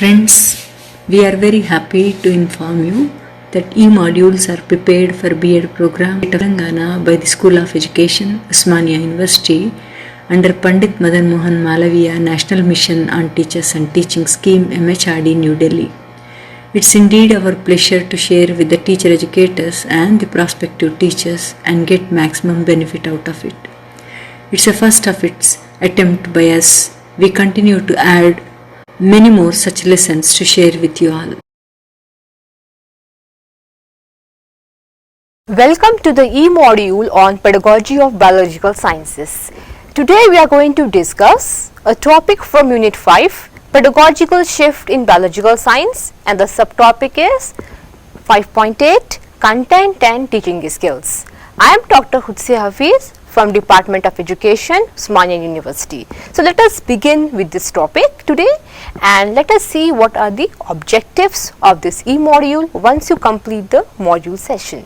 Friends, we are very happy to inform you that e-modules are prepared for B.Ed program at Telangana by the School of Education, Osmania University under Pandit Madan Mohan Malaviya National Mission on Teachers and Teaching Scheme MHRD New Delhi. It's indeed our pleasure to share with the teacher educators and the prospective teachers and get maximum benefit out of it. It's a first of its attempt by us. We continue to add many more such lessons to share with you all. Welcome to the e-module on Pedagogy of Biological Sciences. Today we are going to discuss a topic from Unit 5, Pedagogical Shift in Biological Science, and the subtopic is 5.8, Content and Teaching Skills. I am Dr. Hudsi Hafiz from Department of Education, Osmania University. So let us begin with this topic today and let us see what are the objectives of this e-module once you complete the module session.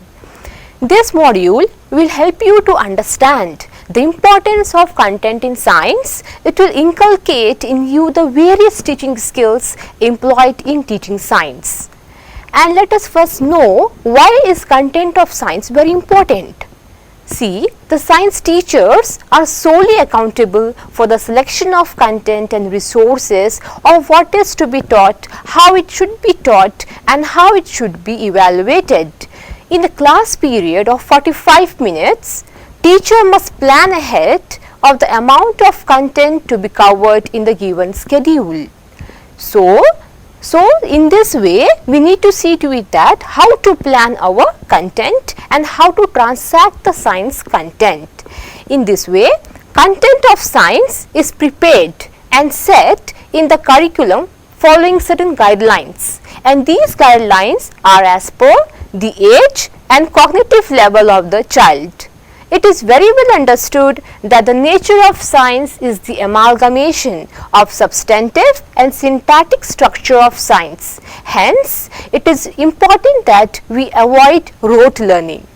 This module will help you to understand the importance of content in science. It will inculcate in you the various teaching skills employed in teaching science. And let us first know why is content of science very important. See, the science teachers are solely accountable for the selection of content and resources of what is to be taught, how it should be taught, and how it should be evaluated. In the class period of 45 minutes, teacher must plan ahead of the amount of content to be covered in the given schedule. So in this way, we need to see to it that how to plan our content and how to transact the science content. In this way, content of science is prepared and set in the curriculum following certain guidelines, and these guidelines are as per the age and cognitive level of the child. It is very well understood that the nature of science is the amalgamation of substantive and syntactic structure of science. Hence, it is important that we avoid rote learning.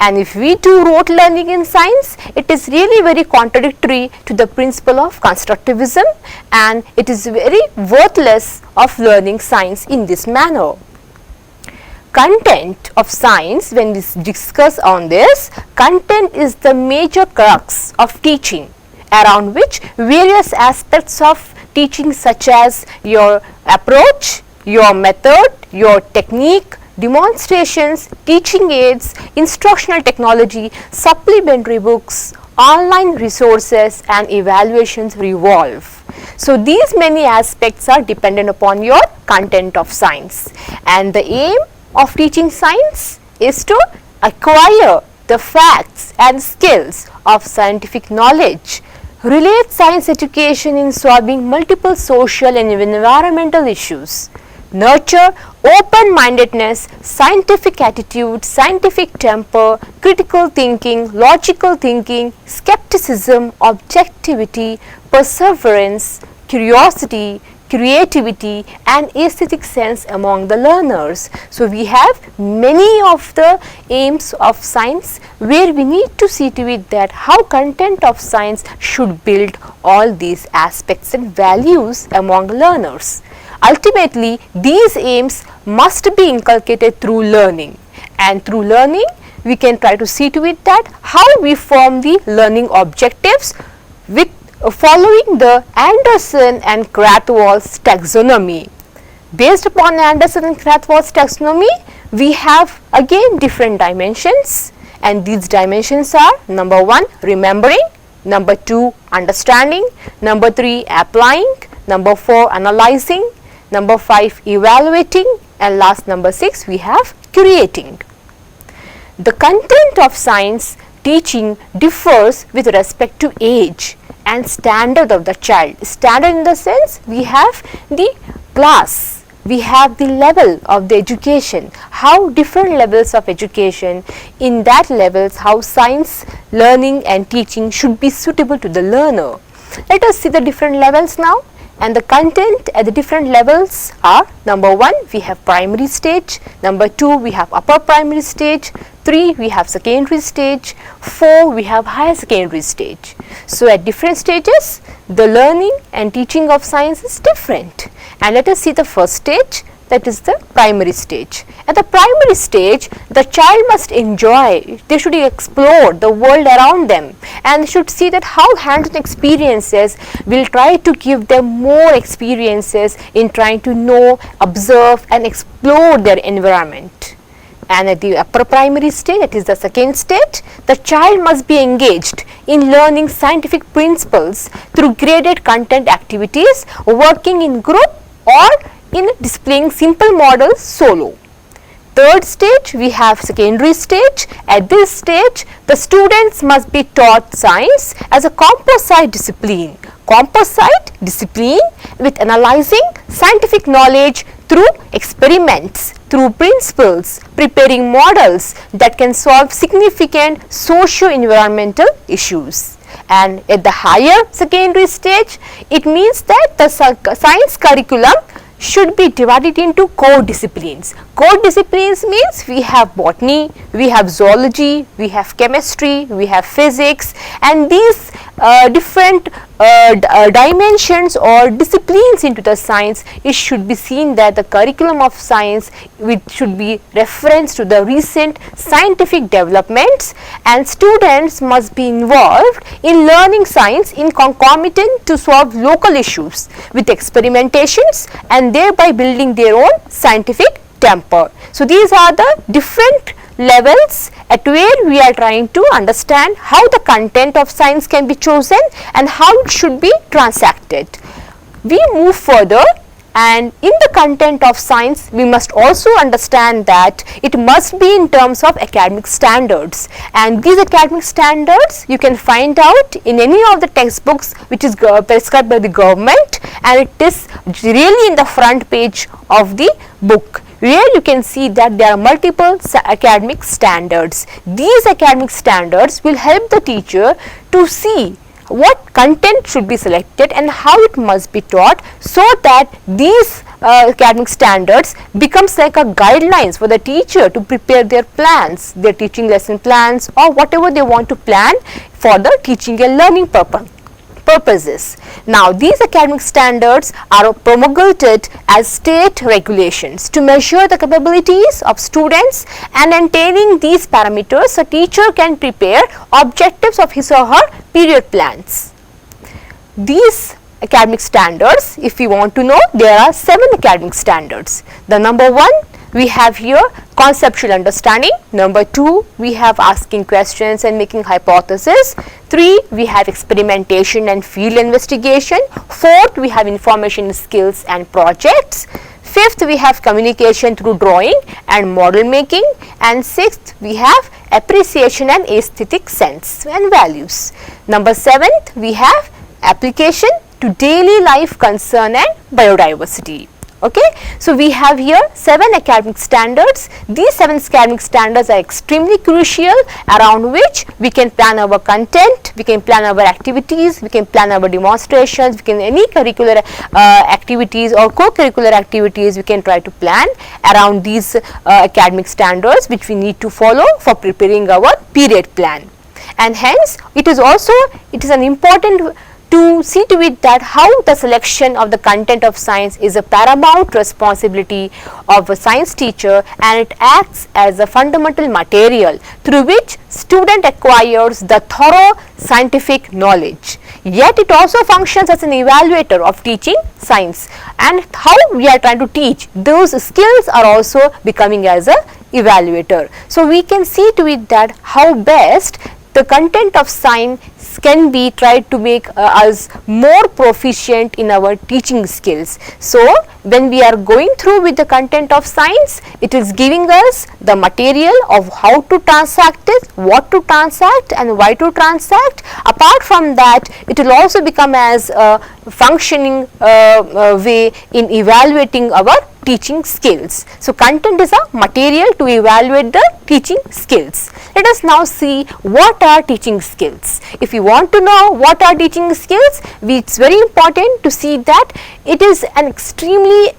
And if we do rote learning in science, it is really very contradictory to the principle of constructivism, and it is very worthless of learning science in this manner. Content of science, when we discuss on this, content is the major crux of teaching, around which various aspects of teaching such as your approach, your method, your technique, demonstrations, teaching aids, instructional technology, supplementary books, online resources and evaluations revolve. So these many aspects are dependent upon your content of science, and the aim of teaching science is to acquire the facts and skills of scientific knowledge, relate science education in solving multiple social and environmental issues, nurture open-mindedness, scientific attitude, scientific temper, critical thinking, logical thinking, skepticism, objectivity, perseverance, curiosity, creativity and aesthetic sense among the learners. So we have many of the aims of science where we need to see to it that how content of science should build all these aspects and values among learners. Ultimately, these aims must be inculcated through learning, and through learning we can try to see to it that how we form the learning objectives with following the Anderson and Krathwohl's taxonomy. Based upon Anderson and Krathwohl's taxonomy, we have again different dimensions, and these dimensions are: number 1, remembering; number 2, understanding; number 3, applying; number 4, analyzing; number 5, evaluating; and last number 6, we have creating. The content of science teaching differs with respect to age and standard of the child. Standard in the sense, we have the class, we have the level of the education, how different levels of education, in that levels how science learning and teaching should be suitable to the learner. Let us see the different levels now, and the content at the different levels are: number 1, we have primary stage; number 2, we have upper primary stage; 3 we have secondary stage, 4 we have higher secondary stage. So at different stages the learning and teaching of science is different. And let us see the first stage, that is the primary stage. At the primary stage the child must enjoy, they should explore the world around them, and they should see that how hands-on experiences will try to give them more experiences in trying to know, observe and explore their environment. And at the upper primary stage, that is the second stage, the child must be engaged in learning scientific principles through graded content activities, working in group or in displaying simple models solo. Third stage we have secondary stage. At this stage the students must be taught science as a composite discipline. Composite discipline with analyzing scientific knowledge through experiments, through principles, preparing models that can solve significant socio-environmental issues. And at the higher secondary stage, it means that the science curriculum should be divided into core disciplines. Core disciplines means we have botany, we have zoology, we have chemistry, we have physics, and these different dimensions or disciplines into the science, it should be seen that the curriculum of science which should be reference to the recent scientific developments, and students must be involved in learning science in concomitant to solve local issues with experimentations and thereby building their own scientific temper. So these are the different levels at where we are trying to understand how the content of science can be chosen and how it should be transacted. We move further, and in the content of science we must also understand that it must be in terms of academic standards, and these academic standards you can find out in any of the textbooks which is prescribed by the government, and it is really in the front page of the book, where you can see that there are multiple academic standards. These academic standards will help the teacher to see what content should be selected and how it must be taught, so that these academic standards becomes like a guidelines for the teacher to prepare their plans, their teaching lesson plans, or whatever they want to plan for the teaching and learning purposes. Now these academic standards are promulgated as state regulations to measure the capabilities of students, and maintaining these parameters a teacher can prepare objectives of his or her period plans. These academic standards, if we want to know, there are 7 academic standards. The number 1 we have here conceptual understanding, number 2 we have asking questions and making hypotheses, 3 we have experimentation and field investigation, 4th we have information skills and projects, 5th we have communication through drawing and model making, and 6th we have appreciation and aesthetic sense and values. Number 7th we have application to daily life concern and biodiversity. Okay, so we have here 7 academic standards. These 7 academic standards are extremely crucial, around which we can plan our content, we can plan our activities, we can plan our demonstrations, we can any curricular activities or co-curricular activities we can try to plan around these academic standards, which we need to follow for preparing our period plan. And hence it is an important to see to it that how the selection of the content of science is a paramount responsibility of a science teacher, and it acts as a fundamental material through which student acquires the thorough scientific knowledge. Yet it also functions as an evaluator of teaching science, and how we are trying to teach, those skills are also becoming as a evaluator. So we can see to it that how best the content of science can be tried to make us more proficient in our teaching skills. So when we are going through with the content of science, it is giving us the material of how to transact it, what to transact and why to transact. Apart from that, it will also become as a functioning way in evaluating our teaching skills. So content is a material to evaluate the teaching skills. Let us now see what are teaching skills. If you want to know what are teaching skills, it's very important to see that it is an extremely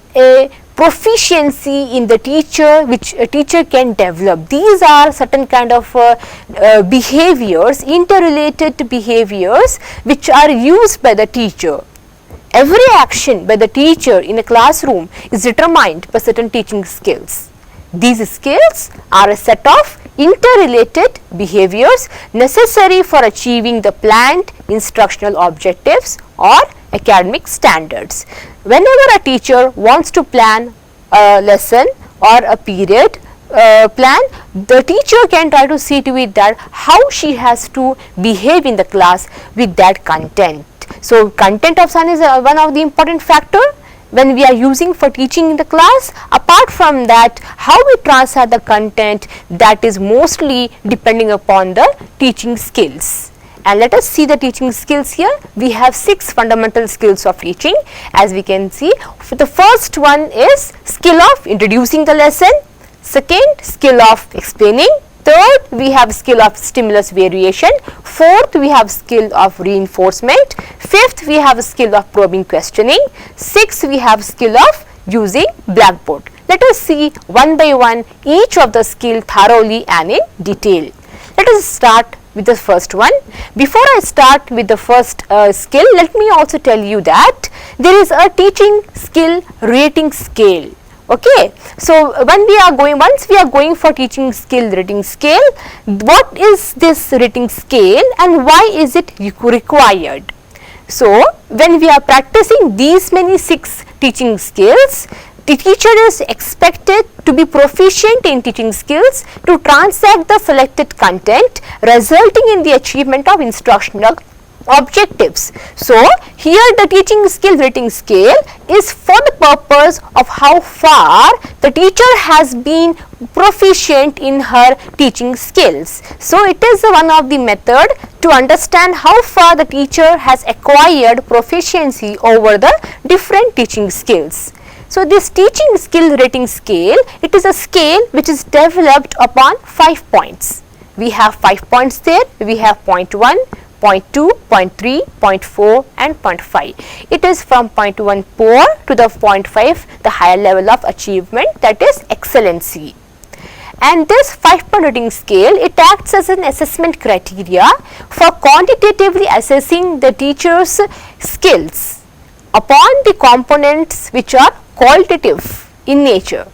proficiency in the teacher which a teacher can develop. These are certain kind of behaviors, interrelated behaviors which are used by the teacher. Every action by the teacher in a classroom is determined by certain teaching skills. These skills are a set of interrelated behaviors necessary for achieving the planned instructional objectives or academic standards. Whenever a teacher wants to plan a lesson or a period plan, the teacher can try to see to it that how she has to behave in the class with that content. So, content of son is one of the important factor when we are using for teaching in the class. Apart from that, how we transfer the content, that is mostly depending upon the teaching skills. And let us see the teaching skills here. We have 6 fundamental skills of teaching, as we can see. The first one is skill of introducing the lesson, second skill of explaining, third we have skill of stimulus variation, fourth we have skill of reinforcement, fifth we have skill of probing questioning, sixth we have skill of using blackboard. Let us see one by one each of the skill thoroughly and in detail. Let us start with the first one. Before I start with the first skill, let me also tell you that there is a teaching skill rating scale. Okay, so once we are going for teaching skill rating scale, what is this rating scale and why is it required? So, when we are practicing these many 6 teaching skills, the teacher is expected to be proficient in teaching skills to transact the selected content, resulting in the achievement of instructional objectives. So, here the teaching skill rating scale is for the purpose of how far the teacher has been proficient in her teaching skills. So, it is one of the method to understand how far the teacher has acquired proficiency over the different teaching skills. So, this teaching skill rating scale, it is a scale which is developed upon 5 points. We have 5 points there. We have point 1, point 2, point 3, point 4 and point 5. It is from point 1 poor to the point 5 the higher level of achievement, that is excellency. And this 5-point rating scale, it acts as an assessment criteria for quantitatively assessing the teacher's skills upon the components which are qualitative in nature.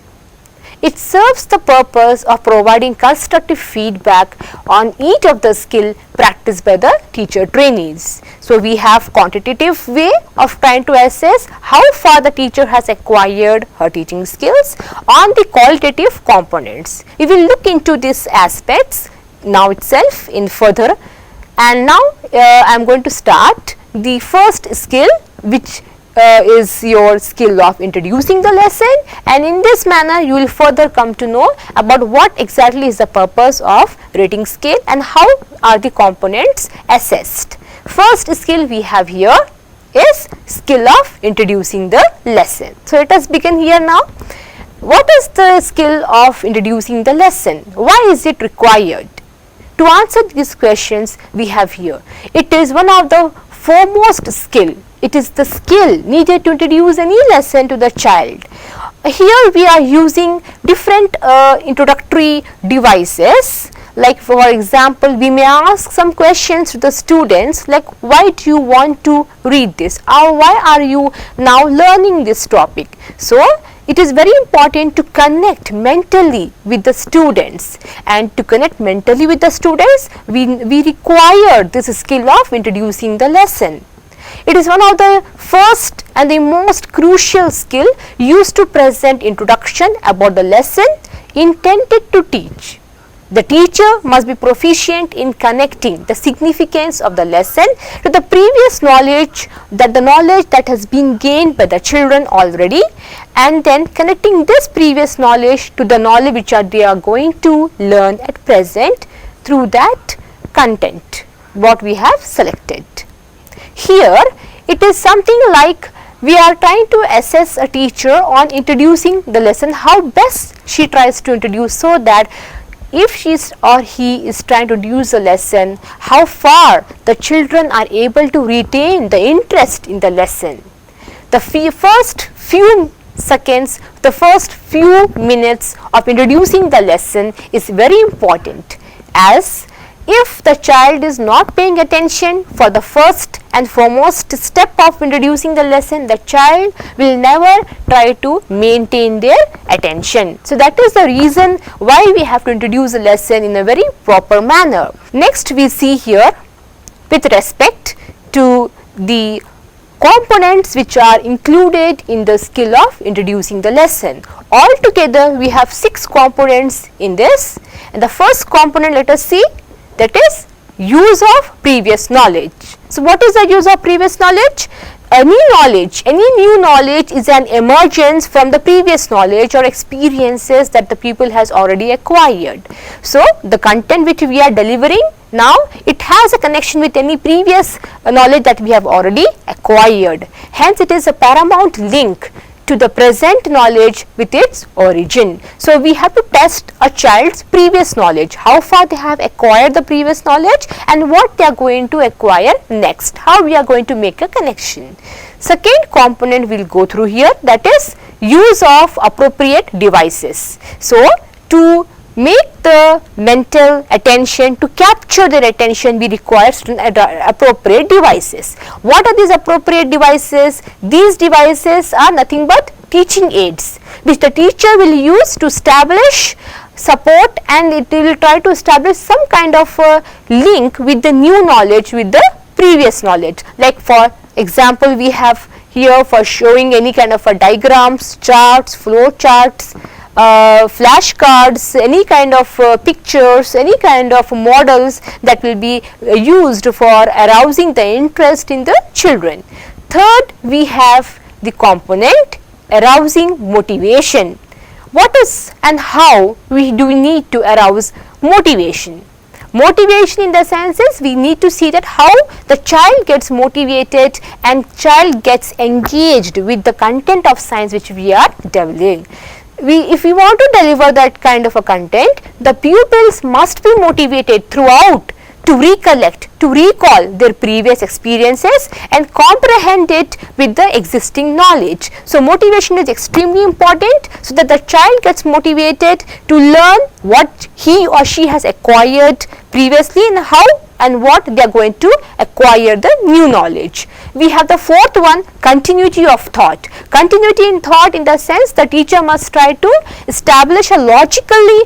It serves the purpose of providing constructive feedback on each of the skill practiced by the teacher trainees. So, we have quantitative way of trying to assess how far the teacher has acquired her teaching skills on the qualitative components. We will look into these aspects now itself in further, and now I am going to start the first skill, which is your skill of introducing the lesson, and in this manner you will further come to know about what exactly is the purpose of rating scale and how are the components assessed. First skill we have here is skill of introducing the lesson. So, let us begin here now. What is the skill of introducing the lesson? Why is it required? To answer these questions we have here, it is one of the foremost skill. It is the skill needed to introduce any lesson to the child. Here we are using different introductory devices, like for example we may ask some questions to the students like, why do you want to read this, or why are you now learning this topic. So, it is very important to connect mentally with the students, and to connect mentally with the students we require this skill of introducing the lesson. It is one of the first and the most crucial skill used to present introduction about the lesson intended to teach. The teacher must be proficient in connecting the significance of the lesson to the previous knowledge, the knowledge that has been gained by the children already, and then connecting this previous knowledge to the knowledge which they are going to learn at present through that content what we have selected. Here it is something like we are trying to assess a teacher on introducing the lesson, how best she tries to introduce, so that if she or he is trying to introduce a lesson, how far the children are able to retain the interest in the lesson. The first few seconds, the first few minutes of introducing the lesson is very important, as if the child is not paying attention for the first and foremost step of introducing the lesson, the child will never try to maintain their attention. So that is the reason why we have to introduce a lesson in a very proper manner. Next we see here, with respect to the components which are included in the skill of introducing the lesson. Altogether we have 6 components in this, and the first component, let us see, that is use of previous knowledge. So what is the use of previous knowledge? Any new knowledge is an emergence from the previous knowledge or experiences that the pupil has already acquired. So the content which we are delivering now, it has a connection with any previous knowledge that we have already acquired. Hence it is a paramount link to the present knowledge with its origin. So we have to test a child's previous knowledge, how far they have acquired the previous knowledge and what they are going to acquire next, how we are going to make a connection. Second component we will go through here, that is use of appropriate devices. So to make the mental attention, to capture their attention, we require appropriate devices. What are these appropriate devices? These devices are nothing but teaching aids which the teacher will use to establish, support, and it will try to establish some kind of a link with the new knowledge, with the previous knowledge. Like for example, we have here for showing any kind of a diagrams, charts, flow charts, flashcards, any kind of pictures, any kind of models that will be used for arousing the interest in the children. Third, we have the component arousing motivation. What is and how we need to arouse motivation? Motivation in the sense is we need to see that how the child gets motivated and child gets engaged with the content of science which we are delivering. If we want to deliver that kind of a content, the pupils must be motivated throughout to recollect, to recall their previous experiences and comprehend it with the existing knowledge. So motivation is extremely important, so that the child gets motivated to learn what he or she has acquired previously and how and what they are going to acquire the new knowledge. We have the fourth one, continuity of thought. Continuity in thought in the sense the teacher must try to establish a logically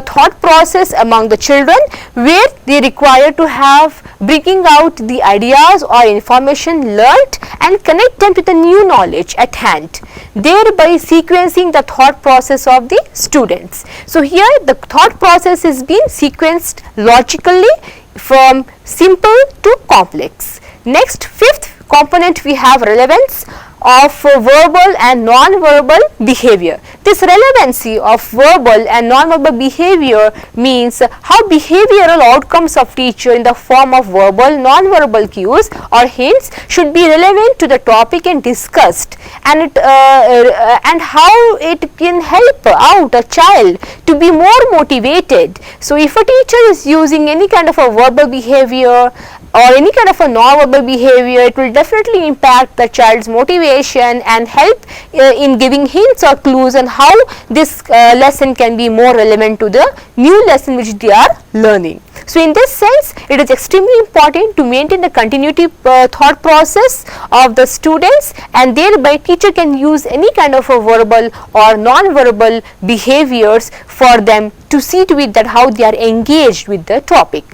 thought process among the children, where they require to have bringing out the ideas or information learnt and connect them to the new knowledge at hand, thereby sequencing the thought process of the students. So here the thought process is being sequenced logically from simple to complex. Next, fifth component, we have relevance of verbal and non-verbal behavior. This relevancy of verbal and non-verbal behavior means how behavioral outcomes of teacher in the form of verbal, non-verbal cues or hints should be relevant to the topic and discussed, and how it can help out a child to be more motivated. So if a teacher is using any kind of a verbal behavior or any kind of a non-verbal behavior, it will definitely impact the child's motivation and help in giving hints or clues on how this lesson can be more relevant to the new lesson which they are learning. So in this sense, it is extremely important to maintain the continuity thought process of the students, and thereby teacher can use any kind of a verbal or non-verbal behaviors for them to see to it that how they are engaged with the topic.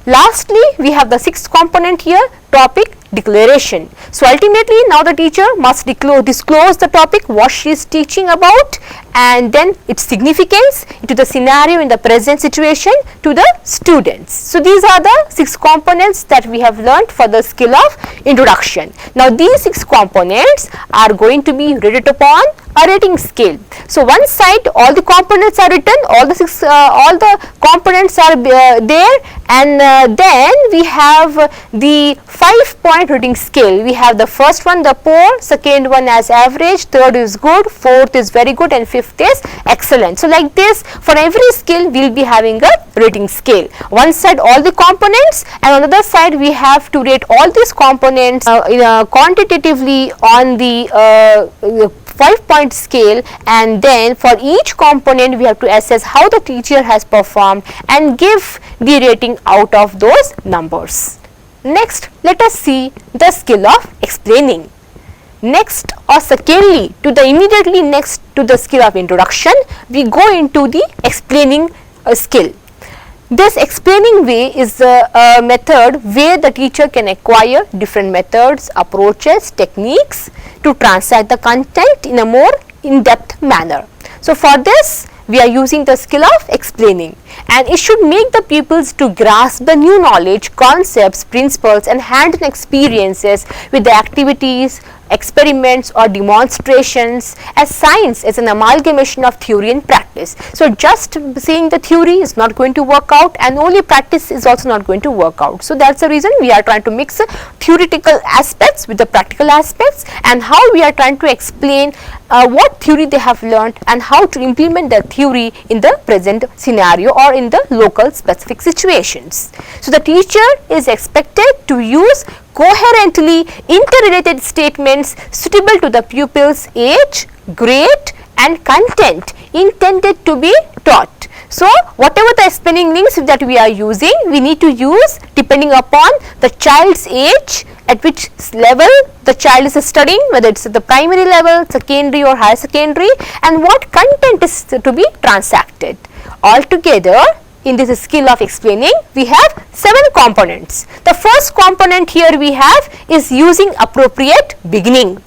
Lastly, we have the sixth component here, topic declaration. So ultimately now the teacher must disclose the topic what she is teaching about, and then its significance to the scenario in the present situation to the students. So these are the 6 components that we have learnt for the skill of introduction. Now these 6 components are going to be rated upon a rating scale. So one side all the components are written, all the components are there, and then we have the 5-point rating scale. We have the first one the poor, second one as average, third is good, fourth is very good, and fifth is excellent. So like this, for every skill we will be having a rating scale. One side all the components, and on the other side we have to rate all these components quantitatively on the 5-point scale, and then for each component we have to assess how the teacher has performed and give the rating out of those numbers. Next, let us see the skill of explaining. Next, or secondly, immediately next to the skill of introduction, we go into the explaining skill. This explaining way is a method where the teacher can acquire different methods, approaches, techniques to translate the content in a more in-depth manner. So, for this we are using the skill of explaining, and it should make the pupils to grasp the new knowledge, concepts, principles and hands-on experiences with the activities, experiments or demonstrations, as science is an amalgamation of theory and practice. So, just saying the theory is not going to work out, and only practice is also not going to work out. So, that is the reason we are trying to mix theoretical aspects with the practical aspects, and how we are trying to explain what theory they have learnt and how to implement the theory in the present scenario or in the local specific situations. So, the teacher is expected to use coherently interrelated statements suitable to the pupil's age, grade and content intended to be taught. So, whatever the explaining links that we are using, we need to use depending upon the child's age, at which level the child is studying, whether it is at the primary level, secondary or higher secondary, and what content is to be transacted. Altogether, in this skill of explaining, we have 7 components. The first component here we have is using appropriate beginning.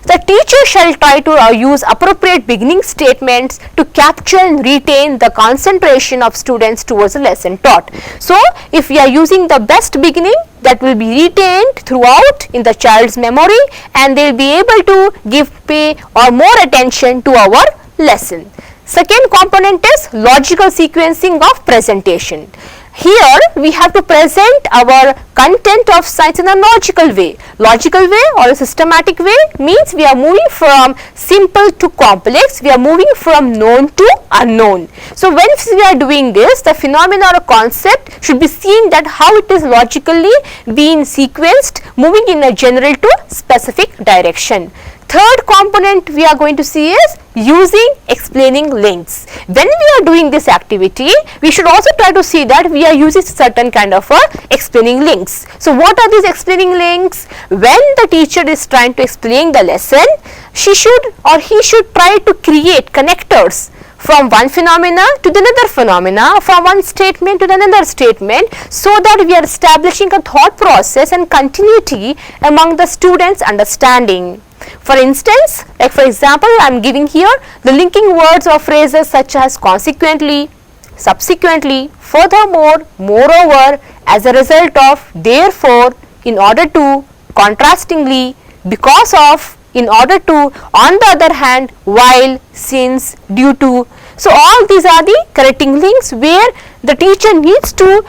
The teacher shall try to use appropriate beginning statements to capture and retain the concentration of students towards the lesson taught. So, if we are using the best beginning, that will be retained throughout in the child's memory, and they will be able to give pay or more attention to our lesson. Second component is logical sequencing of presentation. Here we have to present our content of science in a logical way. Logical way or a systematic way means we are moving from simple to complex, we are moving from known to unknown. So, when we are doing this, the phenomena or concept should be seen that how it is logically being sequenced, moving in a general to specific direction. Third component we are going to see is using explaining links. When we are doing this activity, we should also try to see that we are using certain kind of explaining links. So, what are these explaining links? When the teacher is trying to explain the lesson, she should or he should try to create connectors from one phenomena to the another phenomena, from one statement to another statement, so that we are establishing a thought process and continuity among the students' understanding. For instance, like for example, I am giving here the linking words or phrases such as consequently, subsequently, furthermore, moreover, as a result of, therefore, in order to, contrastingly, because of, in order to, on the other hand, while, since, due to. So, all these are the connecting links where the teacher needs to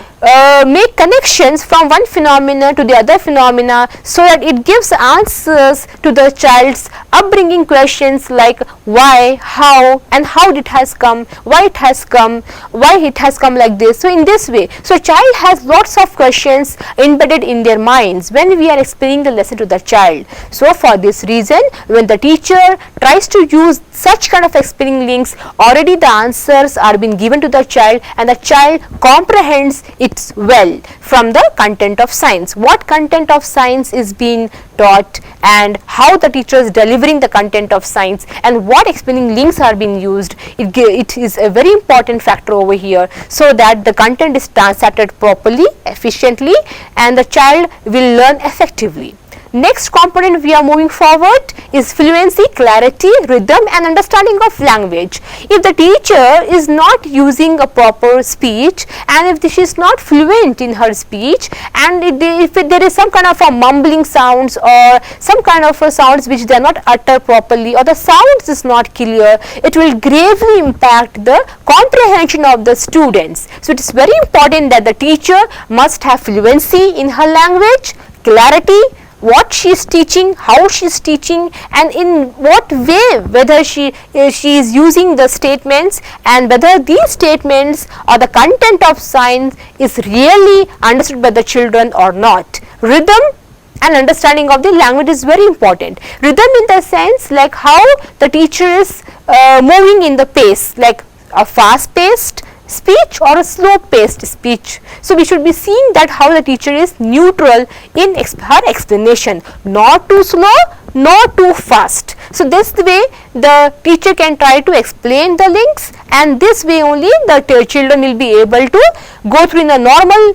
make connections from one phenomena to the other phenomena, so that it gives answers to the child's upbringing questions like why, how and how it has come, why it has come like this. So, in this way, so child has lots of questions embedded in their minds when we are explaining the lesson to the child. So, for this reason, when the teacher tries to use such kind of explaining links, already the answers are being given to the child and the child comprehends it well from the content of science. What content of science is being taught and how the teacher is delivering the content of science and what explaining links are being used. It is a very important factor over here, so that the content is transacted properly, efficiently, and the child will learn effectively. Next component we are moving forward is fluency, clarity, rhythm and understanding of language. If the teacher is not using a proper speech and if she is not fluent in her speech, and if there is some kind of a mumbling sounds or some kind of a sounds which they are not utter properly, or the sounds is not clear, it will gravely impact the comprehension of the students. So, it is very important that the teacher must have fluency in her language, clarity, what she is teaching, how she is teaching, and in what way, whether she is using the statements and whether these statements or the content of science is really understood by the children or not. Rhythm and understanding of the language is very important. Rhythm in the sense like how the teacher is moving in the pace, like a fast paced speech or a slow paced speech. So we should be seeing that how the teacher is neutral in her explanation, not too slow, not too fast. So this way the teacher can try to explain the links, and this way only the children will be able to go through in a normal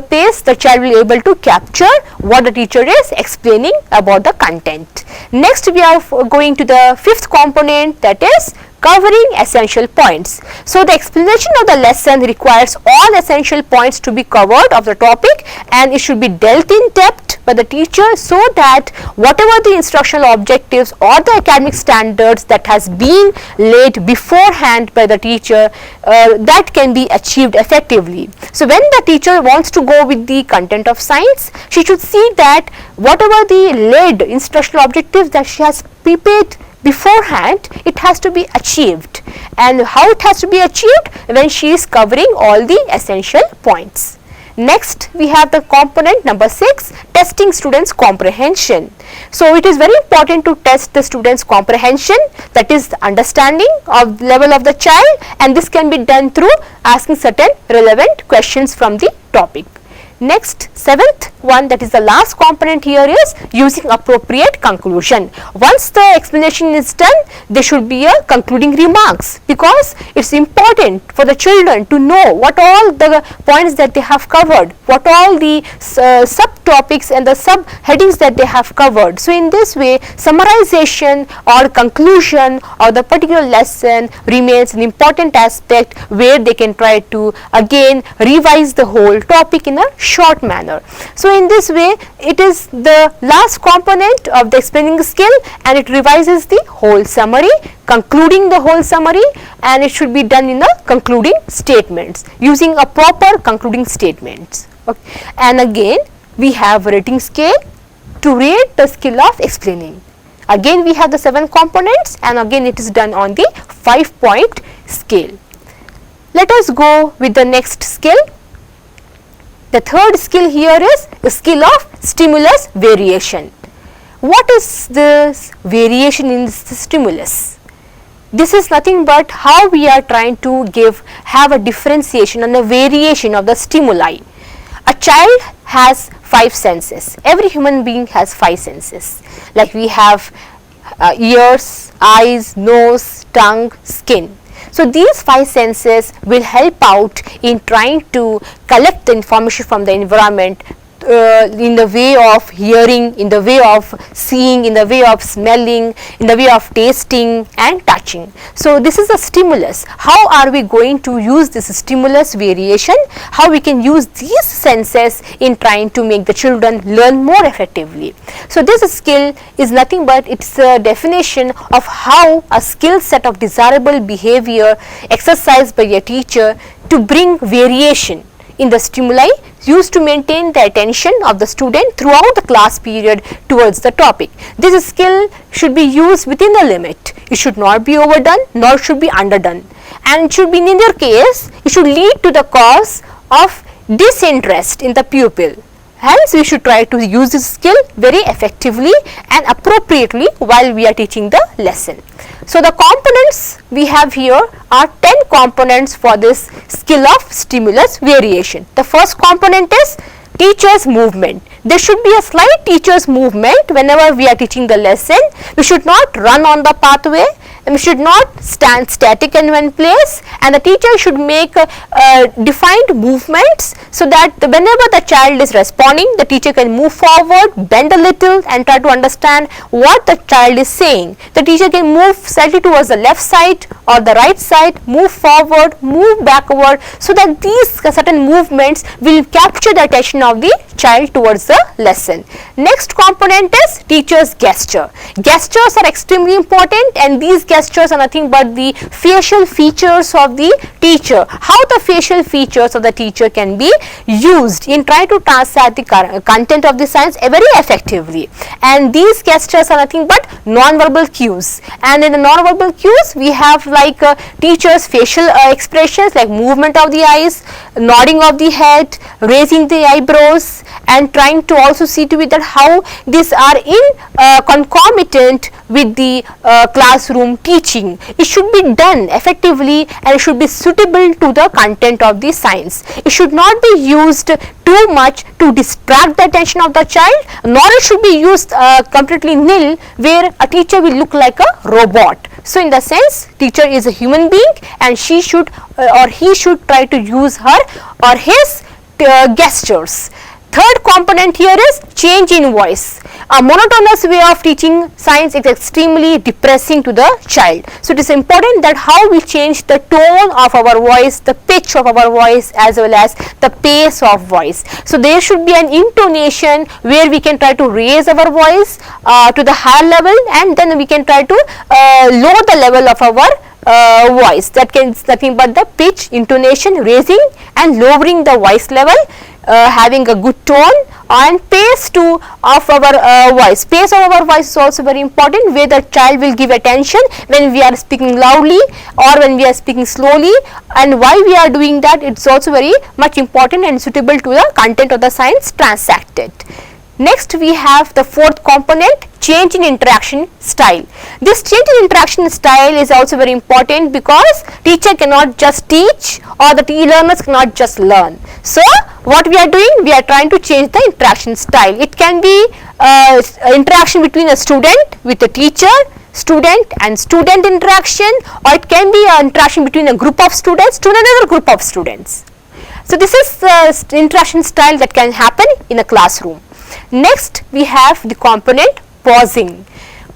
pace. The child will be able to capture what the teacher is explaining about the content. Next we are going to the fifth component, that is covering essential points. So the explanation of the lesson requires all essential points to be covered of the topic, and it should be dealt in depth by the teacher so that whatever the instructional objectives or the academic standards that has been laid beforehand by the teacher, that can be achieved effectively. So when the teacher wants to go with the content of science, she should see that whatever the laid instructional objectives that she has prepared beforehand, it has to be achieved. And how it has to be achieved? When she is covering all the essential points. Next we have the component number 6, testing students' comprehension. So it is very important to test the students' comprehension, that is the understanding of level of the child, and this can be done through asking certain relevant questions from the topic. Next, seventh one, that is the last component here, is using appropriate conclusion. Once the explanation is done, there should be a concluding remarks, because it's important for the children to know what all the points that they have covered, what all the subtopics and the subheadings that they have covered. So in this way, summarization or conclusion of the particular lesson remains an important aspect, where they can try to again revise the whole topic in a short manner. So in this way, it is the last component of the explaining skill, and it revises the whole summary, concluding the whole summary, and it should be done in the concluding statements, using a proper concluding statements. Okay. And again we have a rating scale to rate the skill of explaining. Again we have the 7 components, and again it is done on the 5-point scale. Let us go with the next skill. The third skill here is the skill of stimulus variation. What is this variation in the stimulus? This is nothing but how we are trying to have a differentiation and a variation of the stimuli. A child has 5 senses. Every human being has 5 senses. Like we have ears, eyes, nose, tongue, skin. So these 5 senses will help out in trying to collect the information from the environment in the way of hearing, in the way of seeing, in the way of smelling, in the way of tasting and touching. So this is a stimulus. How are we going to use this stimulus variation? How we can use these senses in trying to make the children learn more effectively? So this skill is nothing but it's a definition of how a skill set of desirable behavior exercised by a teacher to bring variation in the stimuli used to maintain the attention of the student throughout the class period towards the topic. This skill should be used within the limit. It should not be overdone nor should be underdone, and it should be in either case it should lead to the cause of disinterest in the pupil. Hence we should try to use this skill very effectively and appropriately while we are teaching the lesson. So the components we have here are 10 components for this skill of stimulus variation. The first component is teacher's movement. There should be a slight teacher's movement whenever we are teaching the lesson. We should not run on the pathway, and we should not stand static in one place, and the teacher should make defined movements so that whenever the child is responding, the teacher can move forward, bend a little and try to understand what the child is saying. The teacher can move slightly towards the left side or the right side, move forward, move backward, so that these certain movements will capture the attention of the child towards the lesson. Next component is teacher's gesture. Gestures are extremely important, and these gestures are nothing but the facial features of the teacher. How the facial features of the teacher can be used in trying to translate the content of the science very effectively. And these gestures are nothing but non-verbal cues. And in the non-verbal cues, we have like teachers' facial expressions like movement of the eyes, nodding of the head, raising the eyebrows, and trying to also see to it that how these are in concomitant with the classroom teaching. It should be done effectively and it should be suitable to the content of the science. It should not be used too much to distract the attention of the child, nor it should be used completely nil where a teacher will look like a robot. So in the sense, teacher is a human being and she should or he should try to use her or his gestures. Third component here is change in voice. A monotonous way of teaching science is extremely depressing to the child. So it is important that how we change the tone of our voice, the pitch of our voice, as well as the pace of voice. So there should be an intonation where we can try to raise our voice to the higher level, and then we can try to lower the level of our voice. That can nothing but the pitch, intonation, raising and lowering the voice level, having a good tone, and pace too of our voice. Pace of our voice is also very important, where the child will give attention when we are speaking loudly or when we are speaking slowly, and why we are doing that, it's also very much important and suitable to the content of the science transacted. Next we have the fourth component, change in interaction style. This change in interaction style is also very important because teacher cannot just teach or the learners cannot just learn. So what we are doing, we are trying to change the interaction style. It can be interaction between a student with a teacher, student and student interaction, or it can be an interaction between a group of students to another group of students. So this is the interaction style that can happen in a classroom. Next we have the component pausing.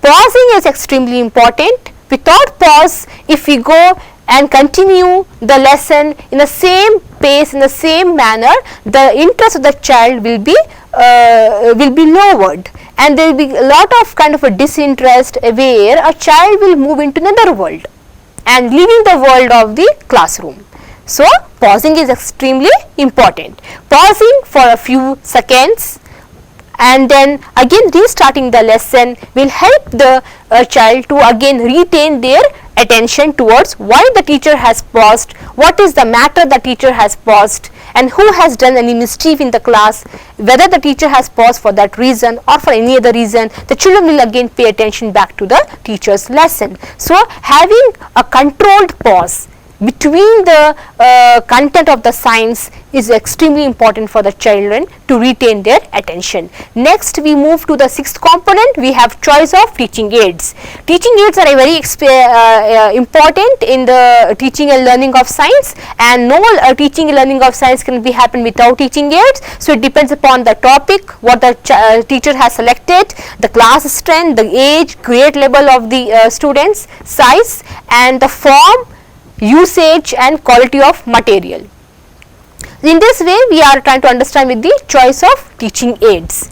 Pausing is extremely important. Without pause, if we go and continue the lesson in the same pace, in the same manner, the interest of the child will be lowered, and there will be a lot of kind of a disinterest where a child will move into another world and leaving the world of the classroom. So pausing is extremely important. Pausing for a few seconds and then again restarting the lesson will help the child to again retain their attention towards why the teacher has paused, what is the matter the teacher has paused, and who has done any mischief in the class. Whether the teacher has paused for that reason or for any other reason, the children will again pay attention back to the teacher's lesson. So having a controlled pause between the content of the science is extremely important for the children to retain their attention. Next we move to the sixth component. We have choice of teaching aids. Teaching aids are very important in the teaching and learning of science, and no teaching and learning of science can be happen without teaching aids. So it depends upon the topic, what the teacher has selected, the class strength, the age, grade level of the students, size, and the form, usage and quality of material. In this way we are trying to understand with the choice of teaching aids.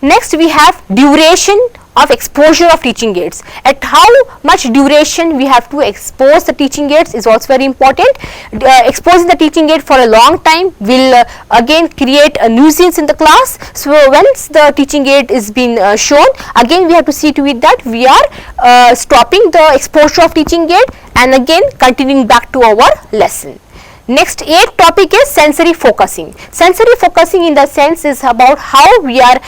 Next we have duration of exposure of teaching aids. At how much duration we have to expose the teaching aids is also very important. Exposing the teaching aid for a long time will again create a nuisance in the class. So once the teaching aid is being shown, again we have to see to it that we are stopping the exposure of teaching aid and again continuing back to our lesson. Next, eighth topic is sensory focusing. Sensory focusing in the sense is about how we are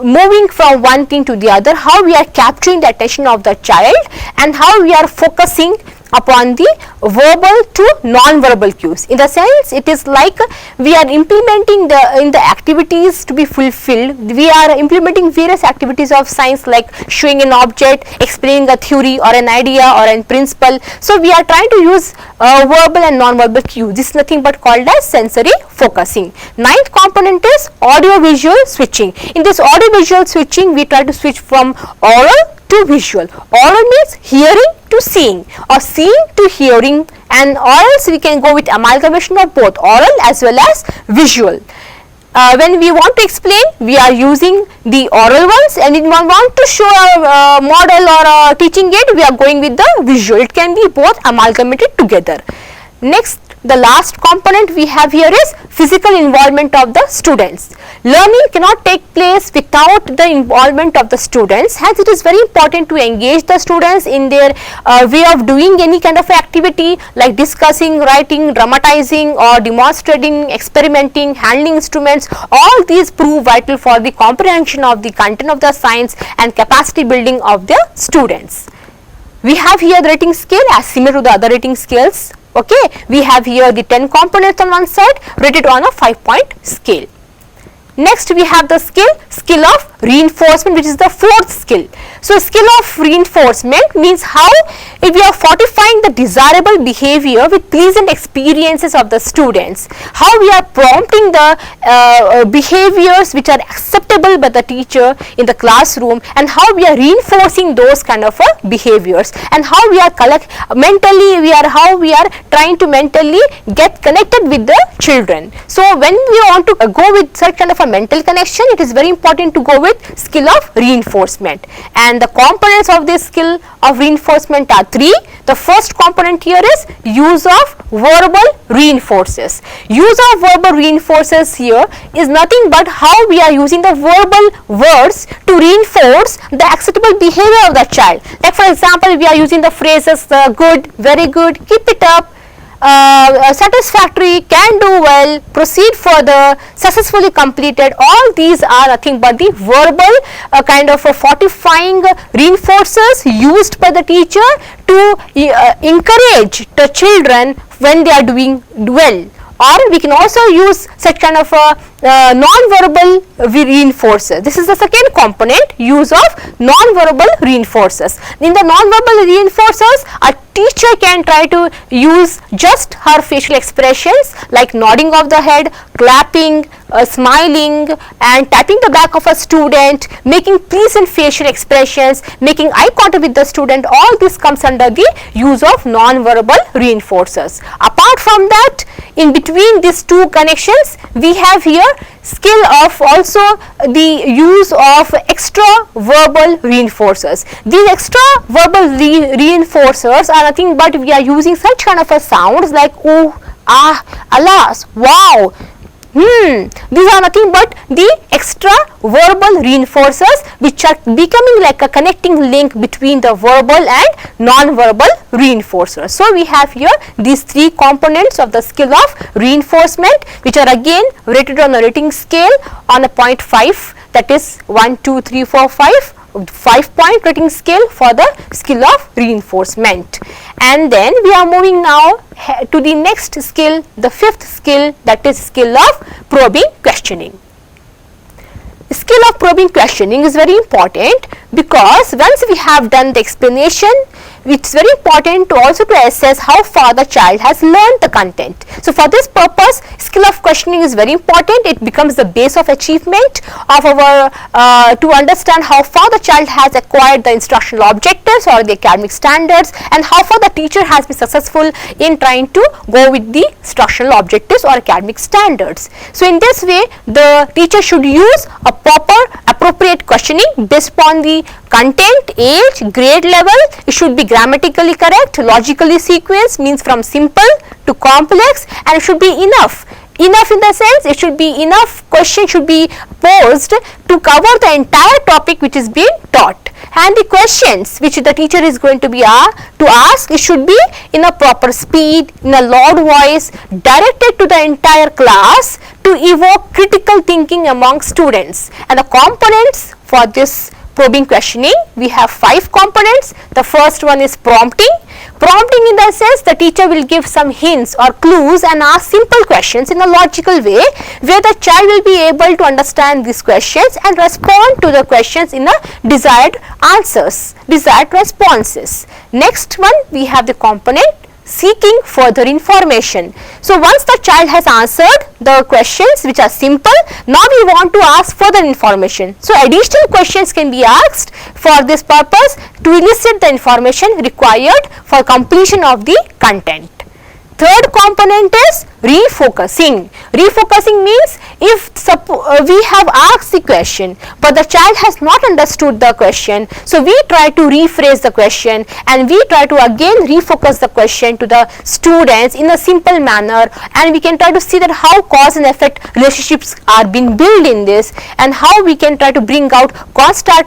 moving from one thing to the other, how we are capturing the attention of the child, and how we are focusing upon the verbal to non-verbal cues. In the sense, it is like we are implementing the activities to be fulfilled. We are implementing various activities of science like showing an object, explaining a theory or an idea or a principle. So we are trying to use verbal and non-verbal cues. This is nothing but called as sensory focusing. Ninth component is audio-visual switching. In this audio-visual switching, we try to switch from oral to visual. Oral means hearing to seeing, or seeing to hearing, and or else we can go with amalgamation of both oral as well as visual. when we want to explain, we are using the oral ones, and when we want to show a model or a teaching aid, we are going with the visual. It can be both amalgamated together. Next, the last component we have here is physical involvement of the students. Learning cannot take place without the involvement of the students. Hence, it is very important to engage the students in their way of doing any kind of activity like discussing, writing, dramatizing or demonstrating, experimenting, handling instruments. All these prove vital for the comprehension of the content of the science and capacity building of the students. We have here the rating scale as similar to the other rating scales. Okay, we have here the 10 components on one side rated on a 5-point scale. Next, we have the skill of reinforcement, which is the fourth skill. So, skill of reinforcement means how if we are fortifying the desirable behavior with pleasant experiences of the students, how we are prompting the behaviors which are acceptable by the teacher in the classroom, and how we are reinforcing those kind of behaviors, and how we are how we are trying to mentally get connected with the children. So, when we want to go with such kind of a mental connection, it is very important to go with skill of reinforcement, and the components of this skill of reinforcement are 3. The first component here is use of verbal reinforces. Use of verbal reinforces here is nothing but how we are using the verbal words to reinforce the acceptable behavior of the child. Like for example, we are using the phrases good, very good, keep it up, satisfactory, can do well, proceed further, successfully completed. All these are nothing but the verbal kind of fortifying reinforcers used by the teacher to encourage the children when they are doing well. Or we can also use such kind of non-verbal reinforcer. This is the second component, use of non-verbal reinforcers. In the non-verbal reinforcers, a teacher can try to use just her facial expressions like nodding of the head, clapping, smiling and tapping the back of a student, making pleasant facial expressions, making eye contact with the student. All this comes under the use of non-verbal reinforcers. Apart from that, in between these two connections, we have here skill of also the use of extra verbal reinforcers. These extra verbal reinforcers are nothing but we are using such kind of a sounds like oh, ah, alas, wow. These are nothing but the extra verbal reinforcers which are becoming like a connecting link between the verbal and non-verbal reinforcers. So, we have here these 3 components of the skill of reinforcement, which are again rated on a rating scale on a 0.5, that is 1, 2, 3, 4, 5. 5-point rating scale for the skill of reinforcement. And then we are moving now to the next skill, the 5th skill, that is skill of probing questioning. Skill of probing questioning is very important because once we have done the explanation, it's very important to also to assess how far the child has learned the content. So, for this purpose, skill of questioning is very important. It becomes the base of achievement of our to understand how far the child has acquired the instructional objectives or the academic standards, and how far the teacher has been successful in trying to go with the instructional objectives or academic standards. So, in this way, the teacher should use a proper appropriate questioning based upon the content, age, grade level. It should be grammatically correct, logically sequenced, means from simple to complex, and it should be enough. Enough in the sense, it should be enough question should be posed to cover the entire topic which is being taught, and the questions which the teacher is going to be to ask, it should be in a proper speed, in a loud voice, directed to the entire class to evoke critical thinking among students. And the components for this probing questioning, we have 5 components. The first one is prompting. Prompting in the sense the teacher will give some hints or clues and ask simple questions in a logical way, where the child will be able to understand these questions and respond to the questions in a desired answers, desired responses. Next one, we have the component seeking further information. So, once the child has answered the questions which are simple, now we want to ask further information. So, additional questions can be asked for this purpose to elicit the information required for completion of the content. Third component is refocusing. Refocusing means if we have asked the question but the child has not understood the question, so we try to rephrase the question and we try to again refocus the question to the students in a simple manner, and we can try to see that how cause and effect relationships are being built in this, and how we can try to bring out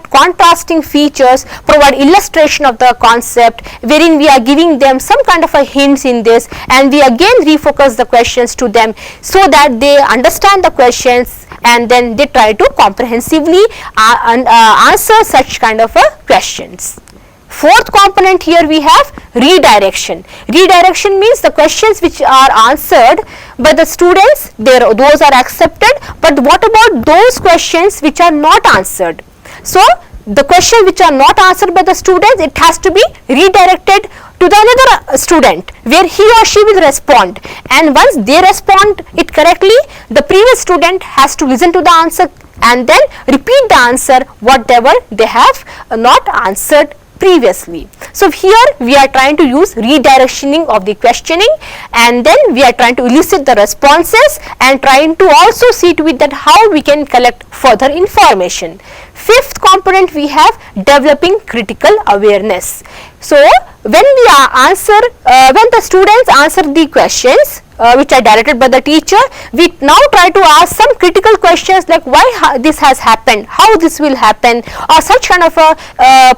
contrasting features, provide illustration of the concept wherein we are giving them some kind of a hints in this, and we again refocus the questions to them so that they understand the questions and then they try to comprehensively answer such kind of questions. Fourth component here we have redirection. Redirection means the questions which are answered by the students, those are accepted, but what about those questions which are not answered? So the questions which are not answered by the students, it has to be redirected to the another student where he or she will respond, and once they respond it correctly, the previous student has to listen to the answer and then repeat the answer whatever they have not answered previously. So here we are trying to use redirectioning of the questioning, and then we are trying to elicit the responses and trying to also see to it that how we can collect further information. Fifth component we have developing critical awareness. So when the students answer the questions which are directed by the teacher, we now try to ask some critical questions like why this has happened, how this will happen, or such kind of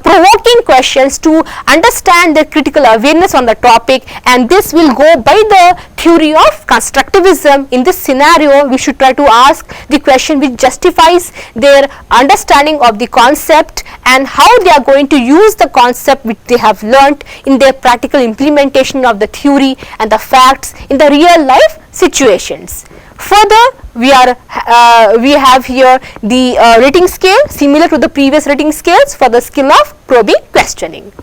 provoking questions to understand the critical awareness on the topic, and this will go by the theory of constructivism. In this scenario we should try to ask the question which justifies their understanding of the concept and how they are going to use the concept which they have learnt in their practical implementation of the theory and the facts in the real life situations. Further, we have here the rating scale similar to the previous rating scales for the skill of probing questioning.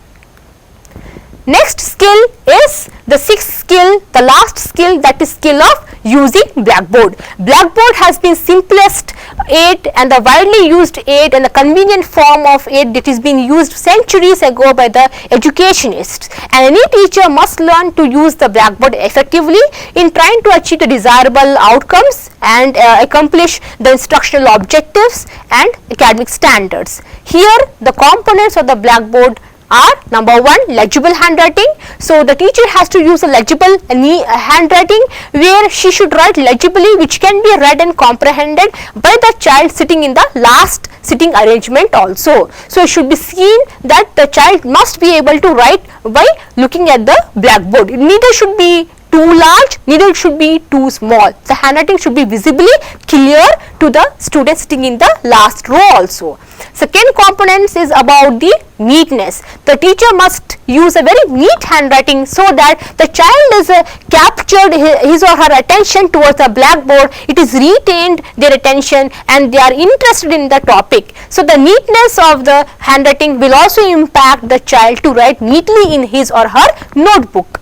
Next skill is the sixth skill, the last skill, that is skill of using Blackboard. Blackboard has been simplest aid and the widely used aid and the convenient form of aid that is being used centuries ago by the educationists, and any teacher must learn to use the Blackboard effectively in trying to achieve the desirable outcomes and accomplish the instructional objectives and academic standards. Here the components of the Blackboard are: number one, legible handwriting. So the teacher has to use a legible handwriting where she should write legibly, which can be read and comprehended by the child sitting in the last sitting arrangement also. So it should be seen that the child must be able to write by looking at the Blackboard. It neither should be too large, neither it should be too small. The handwriting should be visibly clear to the student sitting in the last row also. Second component is about the neatness. The teacher must use a very neat handwriting so that the child is captured his or her attention towards the Blackboard, it is retained their attention and they are interested in the topic. So the neatness of the handwriting will also impact the child to write neatly in his or her notebook.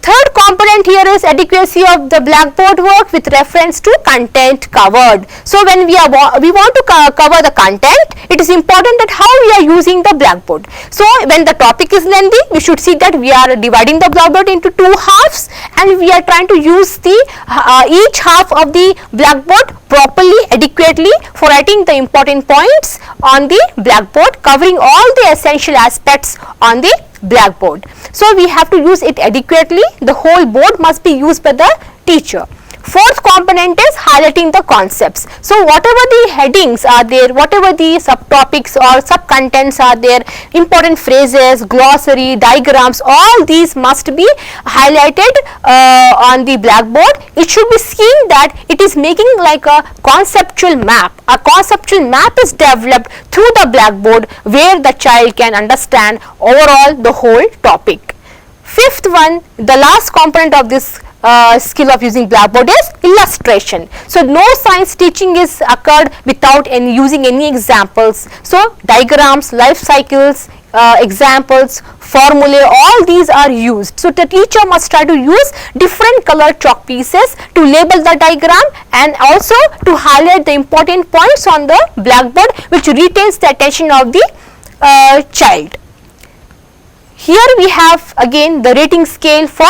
Third component here is adequacy of the Blackboard work with reference to content covered. So when we want to cover the content, it is important that how we are using the Blackboard. So when the topic is lengthy, we should see that we are dividing the Blackboard into two halves and we are trying to use the each half of the Blackboard properly, adequately for writing the important points on the Blackboard, covering all the essential aspects on the Blackboard. So we have to use it adequately. The whole board must be used by the teacher. Fourth component is highlighting the concepts. So whatever the headings are there, whatever the subtopics or sub-contents are there, important phrases, glossary, diagrams, all these must be highlighted on the Blackboard. It should be seen that it is making like a conceptual map. A conceptual map is developed through the Blackboard where the child can understand overall the whole topic. Fifth one, the last component of this skill of using Blackboard is illustration. So no science teaching is occurred without using any examples. So diagrams, life cycles, examples, formulae, all these are used. So the teacher must try to use different colored chalk pieces to label the diagram and also to highlight the important points on the Blackboard which retains the attention of the child. Here we have again the rating scale for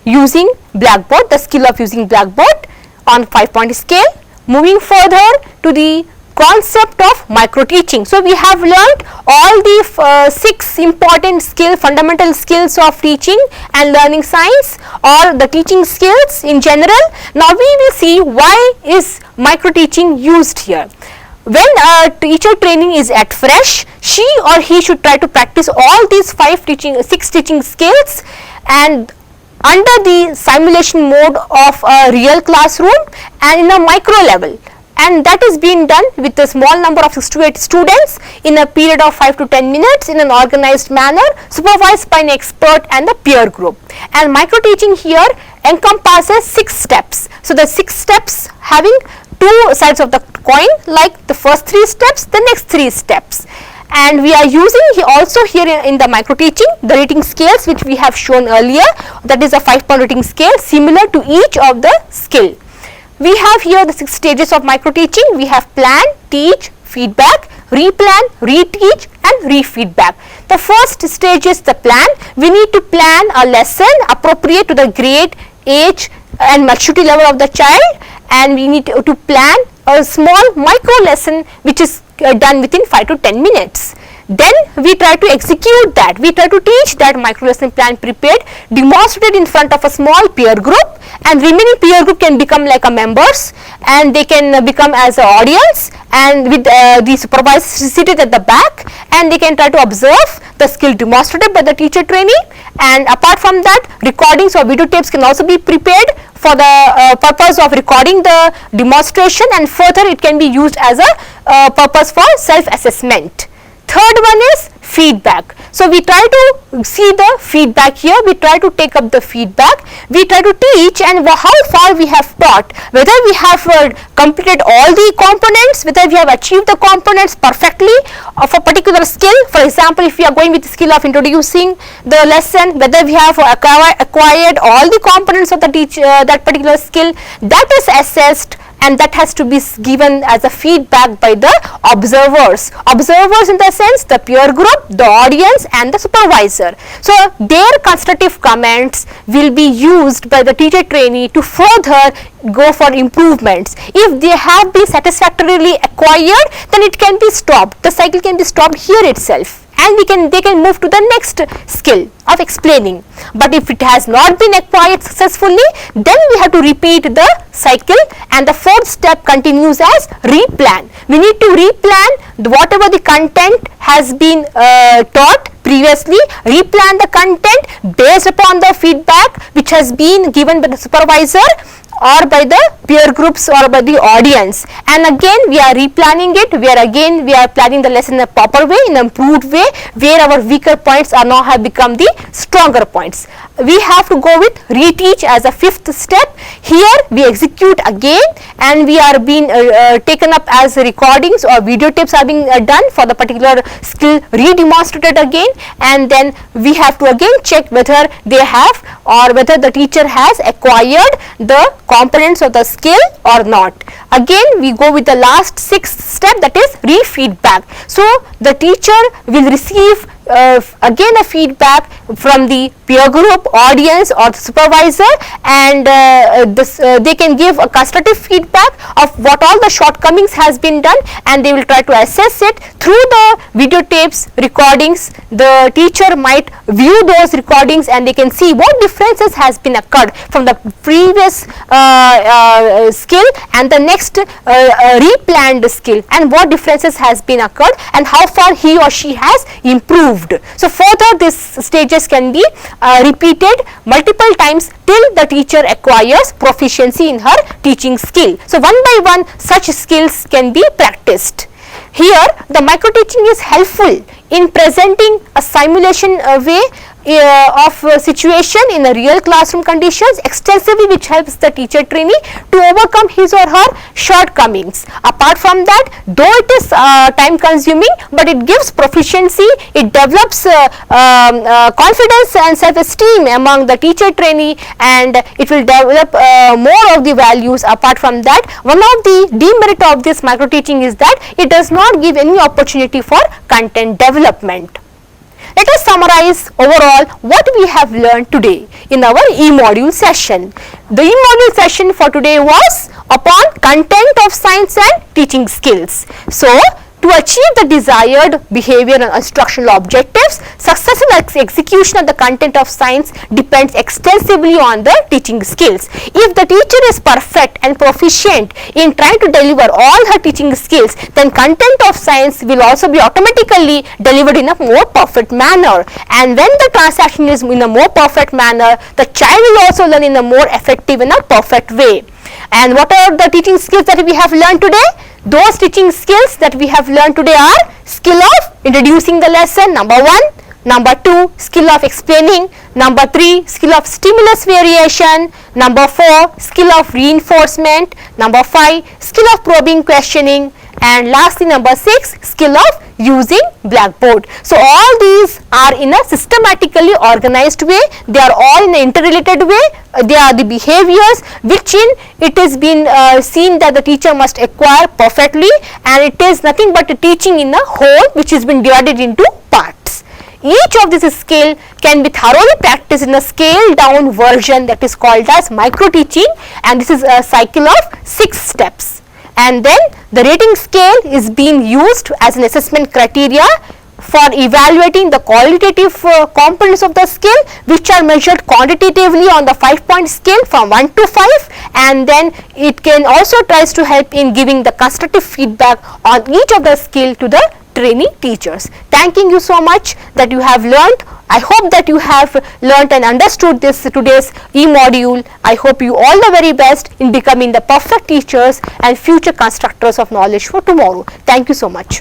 using Blackboard, the skill of using Blackboard on 5-point scale. Moving further to the concept of micro teaching. So we have learnt all the 6 important fundamental skills of teaching and learning science, or the teaching skills in general. Now we will see why is micro teaching used here. When a teacher training is at fresh, she or he should try to practice all these 6 teaching skills and under the simulation mode of a real classroom and in a micro level, and that is being done with a small number of 6 to 8 students in a period of 5 to 10 minutes in an organized manner, supervised by an expert and the peer group. And micro teaching here encompasses 6 steps. So the 6 steps having 2 sides of the coin, like the first 3 steps, the next 3 steps. And we are using also here in the micro teaching the rating scales which we have shown earlier, that is a 5-point rating scale similar to each of the skill. We have here the 6 stages of micro teaching. We have plan, teach, feedback, replan, reteach and refeedback. The first stage is the plan. We need to plan a lesson appropriate to the grade, age and maturity level of the child, and we need to plan a small micro lesson which is done within 5 to 10 minutes. Then we try to execute that. We try to teach that micro lesson plan prepared, demonstrated in front of a small peer group, and remaining peer group can become like a members, and they can become as an audience, and with the supervisor seated at the back, and they can try to observe the skill demonstrated by the teacher trainee. And apart from that, recordings or videotapes can also be prepared for the purpose of recording the demonstration, and further it can be used as a purpose for self-assessment. Third one is feedback. So we try to see the feedback here, we try to take up the feedback, we try to teach and how far we have taught, whether we have completed all the components, whether we have achieved the components perfectly of a particular skill. For example, if we are going with the skill of introducing the lesson, whether we have acquired all the components of the that particular skill, that is assessed, and that has to be given as a feedback by the observers. Observers in the sense the peer group, the audience and the supervisor. So their constructive comments will be used by the teacher trainee to further go for improvements. If they have been satisfactorily acquired, then it can be stopped. The cycle can be stopped here itself, and they can move to the next skill of explaining. But if it has not been acquired successfully, then we have to repeat the cycle, and the 4th step continues as replan. We need to replan whatever the content has been taught previously, replan the content based upon the feedback which has been given by the supervisor or by the peer groups or by the audience, and again we are replanning it, we are planning the lesson in a proper way, in an improved way, where our weaker points are now have become the stronger points. We have to go with reteach as a 5th step. Here we execute again, and we are being taken up as recordings or videotapes are being done for the particular skill, re-demonstrated again, and then we have to again check whether they have or whether the teacher has acquired the components of the skill or not. Again we go with the last 6th step, that is re-feedback. So the teacher will receive again a feedback from the peer group, audience or the supervisor, and they can give a constructive feedback of what all the shortcomings has been done, and they will try to assess it through the videotapes, recordings. The teacher might view those recordings and they can see what differences has been occurred from the previous skill and the next replanned skill, and what differences has been occurred and how far he or she has improved. So further these stages can be repeated multiple times till the teacher acquires proficiency in her teaching skill. So one by one such skills can be practiced. Here the micro teaching is helpful in presenting a simulation way of situation in a real classroom conditions extensively, which helps the teacher trainee to overcome his or her shortcomings. Apart from that, though it is time consuming, but it gives proficiency, it develops confidence and self-esteem among the teacher trainee, and it will develop more of the values. Apart from that, one of the demerit of this micro teaching is that it does not give any opportunity for content development. let us summarize overall what we have learned today in our e-module session. The e-module session for today was upon content of science and teaching skills. So, to achieve the desired behavior and instructional objectives, successful execution of the content of science depends extensively on the teaching skills. If the teacher is perfect and proficient in trying to deliver all her teaching skills, then content of science will also be automatically delivered in a more perfect manner. And when the transaction is in a more perfect manner, the child will also learn in a more effective and a perfect way. And what are the teaching skills that we have learned today? Those teaching skills that we have learned today are skill of introducing the lesson, number 1. Number 2, skill of explaining. Number 3, skill of stimulus variation. Number 4, skill of reinforcement. Number 5, skill of probing questioning. And lastly, number 6, skill of using blackboard. So, all these are in a systematically organized way. They are all in an interrelated way. They are the behaviors which in it has been seen that the teacher must acquire perfectly, and it is nothing but a teaching in a whole which has been divided into parts. Each of this skill can be thoroughly practiced in a scaled down version that is called as micro teaching, and this is a cycle of 6 steps. And then the rating scale is being used as an assessment criteria for evaluating the qualitative components of the skill, which are measured quantitatively on the 5-point scale from 1 to 5, and then it can also tries to help in giving the constructive feedback on each of the skill to the trainee teachers. Thanking you so much that you have learned. I hope that you have learnt and understood this today's e-module. I hope you all the very best in becoming the perfect teachers and future constructors of knowledge for tomorrow. Thank you so much.